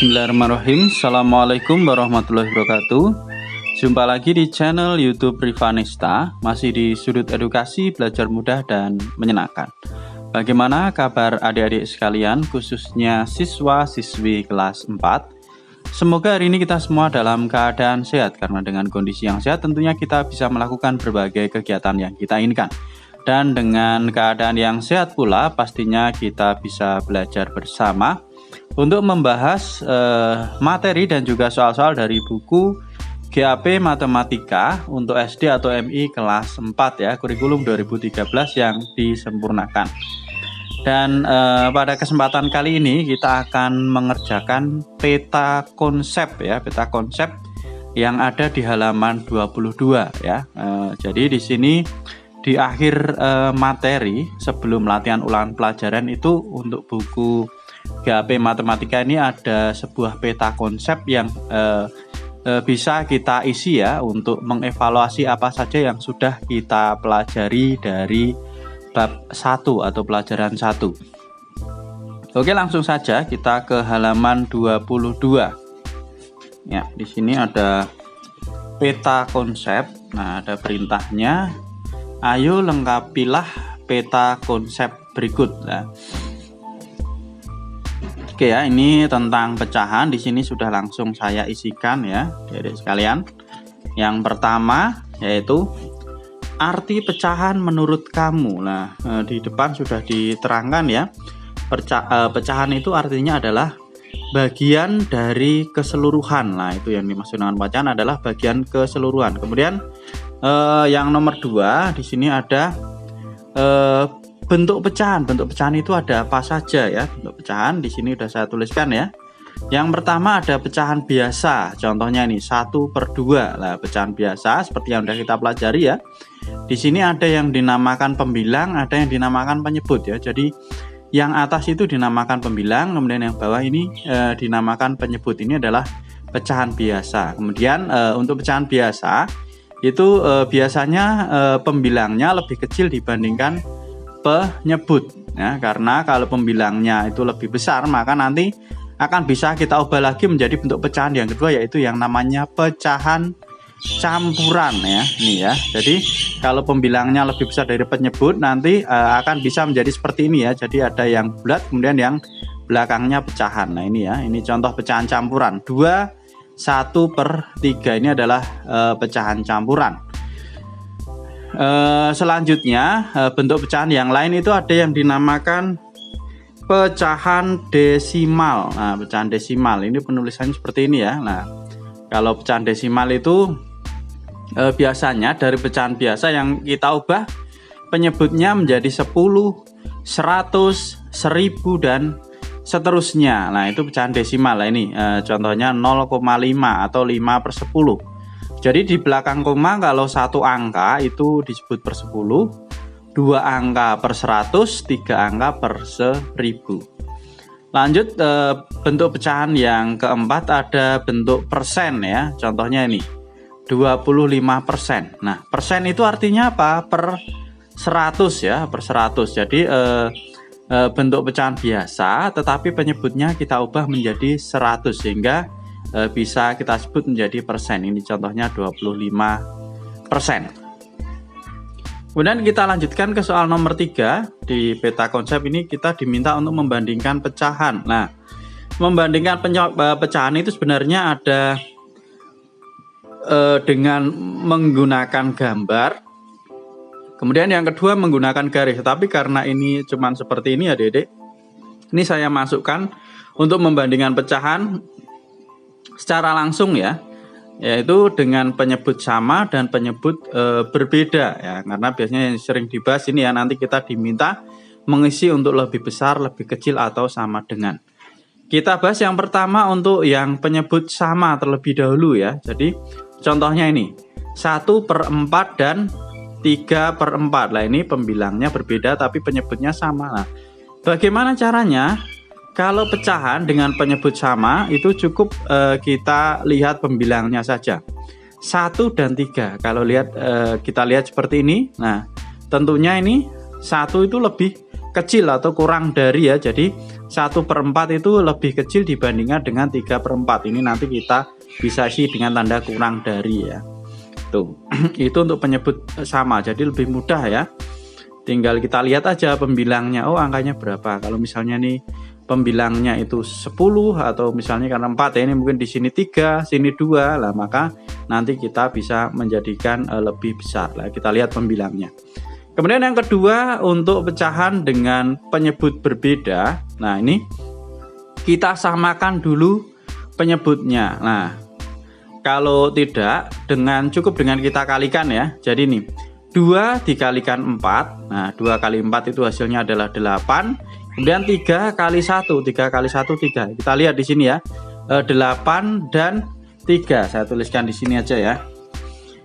Bismillahirrahmanirrahim. Assalamualaikum warahmatullahi wabarakatuh. Jumpa lagi di channel YouTube Rivanista, masih di sudut edukasi belajar mudah dan menyenangkan. Bagaimana kabar adik-adik sekalian, khususnya siswa-siswi kelas 4? Semoga hari ini kita semua dalam keadaan sehat, karena dengan kondisi yang sehat tentunya kita bisa melakukan berbagai kegiatan yang kita inginkan. Dan dengan keadaan yang sehat pula pastinya kita bisa belajar bersama untuk membahas materi dan juga soal-soal dari buku GAP Matematika untuk SD atau MI kelas 4 ya, kurikulum 2013 yang disempurnakan. Dan pada kesempatan kali ini kita akan mengerjakan peta konsep ya, peta konsep yang ada di halaman 22 ya. Jadi di sini di akhir materi sebelum latihan ulangan pelajaran itu untuk buku GAP Matematika ini ada sebuah peta konsep yang bisa kita isi ya untuk mengevaluasi apa saja yang sudah kita pelajari dari bab 1 atau pelajaran 1. Oke, langsung saja kita ke halaman 22. Ya, di sini ada peta konsep. Nah, ada perintahnya. Ayo lengkapilah peta konsep berikut. Nah, oke ya, ini tentang pecahan. Di sini sudah langsung saya isikan ya, adik sekalian. Yang pertama yaitu arti pecahan menurut kamu. Nah, di depan sudah diterangkan ya. Pecahan itu artinya adalah bagian dari keseluruhan. Nah, itu yang dimaksud dengan pecahan adalah bagian keseluruhan. Kemudian yang nomor 2 di sini ada bentuk pecahan. Bentuk pecahan itu ada apa saja ya? Bentuk pecahan di sini sudah saya tuliskan ya. Yang pertama ada pecahan biasa. Contohnya ini 1/2. Nah, pecahan biasa seperti yang sudah kita pelajari ya. Di sini ada yang dinamakan pembilang, ada yang dinamakan penyebut ya. Jadi yang atas itu dinamakan pembilang, kemudian yang bawah ini dinamakan penyebut. Ini adalah pecahan biasa. Kemudian untuk pecahan biasa itu biasanya pembilangnya lebih kecil dibandingkan penyebut ya, karena kalau pembilangnya itu lebih besar maka nanti akan bisa kita ubah lagi menjadi bentuk pecahan yang kedua, yaitu yang namanya pecahan campuran ya. Ini ya, jadi kalau pembilangnya lebih besar dari penyebut nanti akan bisa menjadi seperti ini ya. Jadi ada yang bulat kemudian yang belakangnya pecahan. Nah ini ya, ini contoh pecahan campuran 1/3 ini adalah pecahan campuran. Selanjutnya bentuk pecahan yang lain itu ada yang dinamakan pecahan desimal. Nah, pecahan desimal ini penulisannya seperti ini ya. Nah, kalau pecahan desimal itu biasanya dari pecahan biasa yang kita ubah penyebutnya menjadi 10, 100, 1000 dan seterusnya. Nah, itu pecahan desimal. Nah, ini contohnya 0,5 atau 5/10. Jadi di belakang koma kalau satu angka itu disebut per 10, 2 angka per 100, 3 angka per 1000. Lanjut bentuk pecahan yang keempat ada bentuk persen ya. Contohnya ini 25%. Nah, persen itu artinya apa? Per 100 ya, per 100. Jadi bentuk pecahan biasa tetapi penyebutnya kita ubah menjadi 100 sehingga bisa kita sebut menjadi persen. Ini contohnya 25%. Kemudian kita lanjutkan ke soal nomor 3. Di peta konsep ini kita diminta untuk membandingkan pecahan. Nah, membandingkan pecahan itu sebenarnya ada dengan menggunakan gambar. Kemudian yang kedua menggunakan garis. Tapi karena ini cuman seperti ini ya Dedek, ini saya masukkan untuk membandingkan pecahan secara langsung ya, yaitu dengan penyebut sama dan penyebut berbeda ya, karena biasanya yang sering dibahas ini ya, nanti kita diminta mengisi untuk lebih besar, lebih kecil atau sama dengan. Kita bahas yang pertama untuk yang penyebut sama terlebih dahulu ya. Jadi contohnya ini 1/4 dan 3/4. Nah, ini pembilangnya berbeda tapi penyebutnya sama. Nah, bagaimana caranya? Kalau pecahan dengan penyebut sama itu cukup kita lihat pembilangnya saja 1 dan 3. Kalau kita lihat seperti ini. Nah, tentunya ini 1 itu lebih kecil atau kurang dari ya. Jadi 1/4 itu lebih kecil dibandingkan dengan 3/4. Ini nanti kita bisa isi dengan tanda kurang dari ya. Tuh, itu untuk penyebut sama, jadi lebih mudah ya. Tinggal kita lihat aja pembilangnya, oh angkanya berapa. Kalau misalnya nih pembilangnya itu 10 atau misalnya karena 4 ya, ini mungkin di sini 3, sini 2 lah, maka nanti kita bisa menjadikan lebih besar lah. Kita lihat pembilangnya. Kemudian yang kedua untuk pecahan dengan penyebut berbeda. Nah, ini kita samakan dulu penyebutnya. Nah, kalau tidak, cukup dengan kita kalikan ya. Jadi nih 2 dikalikan 4. Nah, 2 kali 4 itu hasilnya adalah 8. Kemudian 3 kali 1, 3 kali 1 3. Kita lihat di sini ya. 8 dan 3. Saya tuliskan di sini aja ya.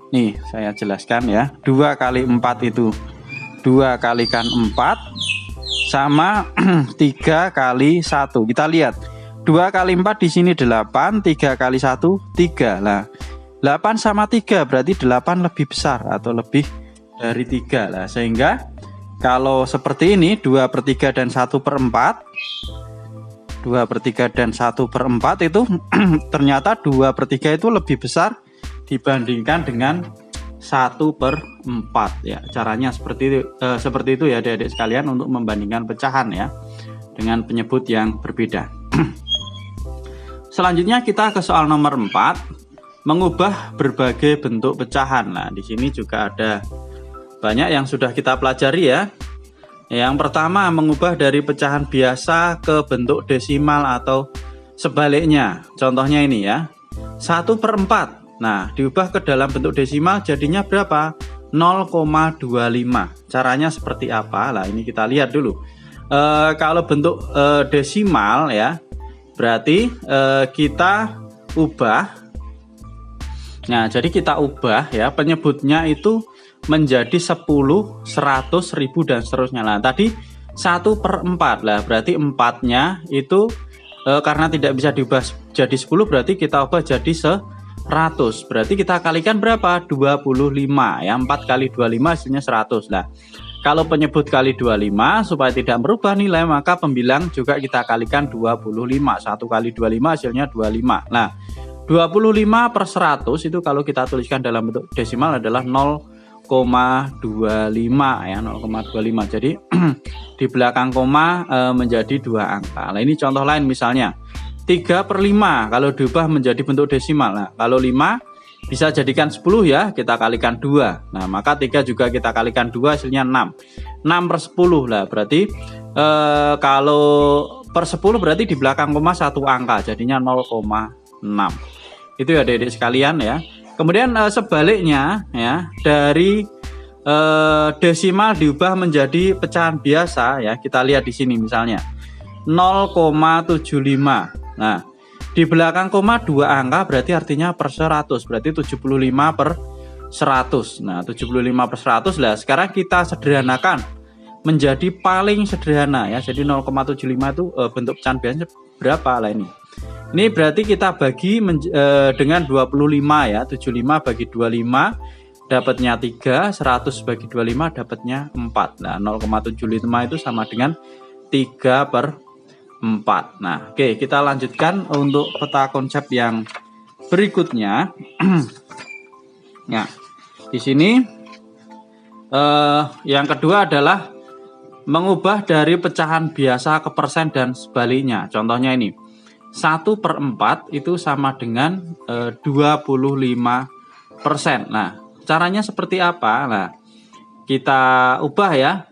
Nih, saya jelaskan ya. 2 kali 4 itu 2 kalikan 4 sama 3 kali 1. Kita lihat. 2 kali 4 di sini 8, 3 kali 1 3. Nah, 8 sama 3 berarti 8 lebih besar atau lebih dari 3 lah. Sehingga kalau seperti ini 2/3 dan 1/4, 2/3 dan 1/4 itu ternyata 2/3 itu lebih besar dibandingkan dengan 1/4 ya. Caranya seperti itu ya adik-adik sekalian untuk membandingkan pecahan ya dengan penyebut yang berbeda. Selanjutnya kita ke soal nomor 4, mengubah berbagai bentuk pecahan. Nah, di sini juga ada banyak yang sudah kita pelajari ya. Yang pertama, mengubah dari pecahan biasa ke bentuk desimal atau sebaliknya. Contohnya ini ya, 1/4. Nah, diubah ke dalam bentuk desimal jadinya berapa? 0,25. Caranya seperti apa? Nah, ini kita lihat dulu. Kalau bentuk desimal ya, berarti kita ubah. Nah, jadi kita ubah ya, penyebutnya itu menjadi 10, 100, 1000 dan seterusnya. Nah, tadi 1/4 lah, berarti 4-nya itu karena tidak bisa diubah jadi 10, berarti kita ubah jadi 100. Berarti kita kalikan berapa? 25 ya. 4 kali 25 hasilnya 100. Nah, kalau penyebut kali 25 supaya tidak merubah nilai, maka pembilang juga kita kalikan 25. 1 kali 25 hasilnya 25. Nah, 25/100 itu kalau kita tuliskan dalam bentuk desimal adalah 0,25 ya, 0,25. Jadi di belakang koma menjadi 2 angka. Nah, ini contoh lain misalnya 3/5 kalau diubah menjadi bentuk desimal. Nah, kalau 5 bisa jadikan 10 ya, kita kalikan 2. Nah, maka 3 juga kita kalikan 2 hasilnya 6. 6/10 lah, berarti kalau per 10 berarti di belakang koma 1 angka, jadinya 0,6. Itu ya adik-adik sekalian ya. Kemudian sebaliknya ya, dari desimal diubah menjadi pecahan biasa ya. Kita lihat di sini misalnya 0,75. Nah, di belakang koma 2 angka berarti artinya per 100, berarti 75/100. Nah, 75/100 lah. Sekarang kita sederhanakan menjadi paling sederhana ya. Jadi 0,75 itu bentuk pecahan biasa berapa lah ini? Ini berarti kita bagi dengan 25 ya. 75 bagi 25 dapatnya 3, 100 bagi 25 dapatnya 4. Nah, 0,75 itu sama dengan 3/4. Nah, oke, kita lanjutkan untuk peta konsep yang berikutnya. Ya, di sini yang kedua adalah mengubah dari pecahan biasa ke persen dan sebaliknya. Contohnya ini 1/4 itu sama dengan 25%. Nah, caranya seperti apa? Nah, kita ubah ya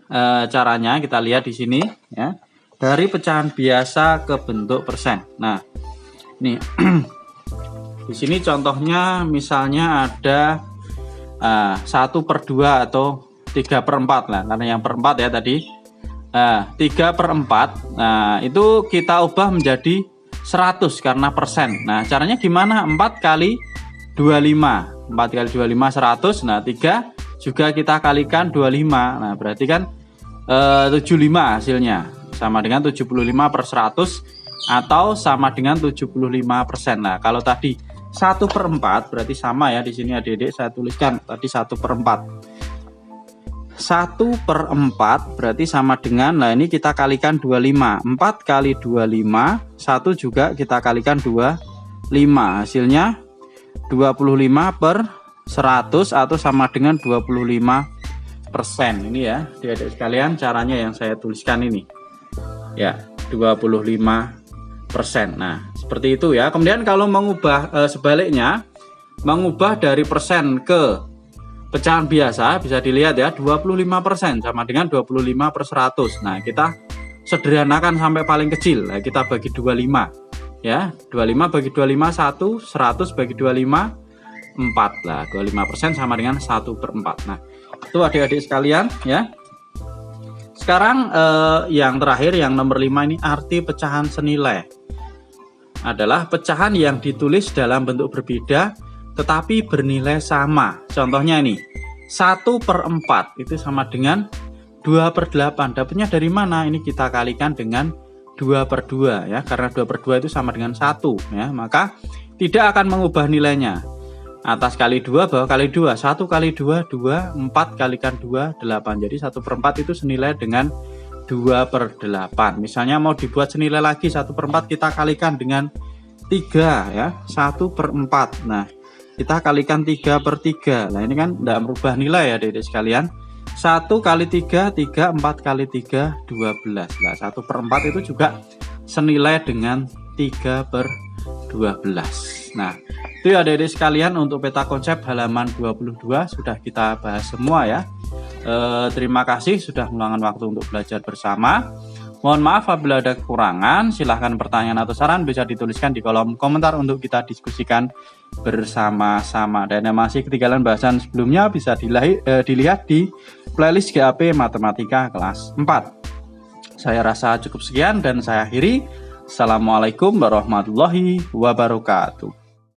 caranya. Kita lihat di sini ya. Dari pecahan biasa ke bentuk persen. Nah, ini di sini contohnya misalnya ada 1/2 atau 3/4 lah, karena yang per 4 ya tadi. 3/4. Nah, itu kita ubah menjadi 100 karena persen. Nah, caranya gimana? 4 kali 25. 4 kali 25 100. Nah, 3 juga kita kalikan 25. Nah, berarti kan 75 hasilnya. Sama dengan 75/100 atau sama dengan 75%. Nah, kalau tadi 1/4 berarti sama ya, di sini adik-adik saya tuliskan tadi 1/4. 1/4 berarti sama dengan, nah ini kita kalikan 25. 4 kali 25, 1 juga kita kalikan 25. Hasilnya 25/100 atau sama dengan 25%. Ini ya, adik-adik sekalian, caranya yang saya tuliskan ini. Ya, 25%. Nah, seperti itu ya. Kemudian kalau mengubah sebaliknya, mengubah dari persen ke pecahan biasa, bisa dilihat ya, 25% sama dengan 25/100. Nah, kita sederhanakan sampai paling kecil. Nah, kita bagi 25 ya. 25 bagi 25 1, 100 bagi 25 4. Lah, 25% sama dengan 1/4. Nah, itu adik-adik sekalian ya. Sekarang yang terakhir, yang nomor 5 ini, arti pecahan senilai. Adalah pecahan yang ditulis dalam bentuk berbeda tetapi bernilai sama. Contohnya ini, 1/4 itu sama dengan 2/8. Dapatnya dari mana? Ini kita kalikan dengan 2/2 ya, karena 2/2 itu sama dengan 1 ya, maka tidak akan mengubah nilainya. Atas kali 2, bawah kali 2. 1 kali 2, 2. 4 kalikan 2, 8. Jadi 1/4 itu senilai dengan 2/8. Misalnya mau dibuat senilai lagi 1/4, kita kalikan dengan 3 ya, 1/4. Nah, kita kalikan 3/3. Nah, ini kan tidak merubah nilai ya adik-adik sekalian. 1 kali 3, 3. 4 kali 3, 12. Nah, 1/4 itu juga senilai dengan 3/12. Nah, itu ya adik-adik sekalian, untuk peta konsep halaman 22 sudah kita bahas semua ya. Terima kasih sudah meluangkan waktu untuk belajar bersama. Mohon maaf apabila ada kekurangan. Silahkan pertanyaan atau saran bisa dituliskan di kolom komentar untuk kita diskusikan bersama-sama. Dan yang masih ketinggalan bahasan sebelumnya bisa dilihat di playlist GAP Matematika kelas 4. Saya rasa cukup sekian dan saya akhiri. Assalamualaikum warahmatullahi wabarakatuh.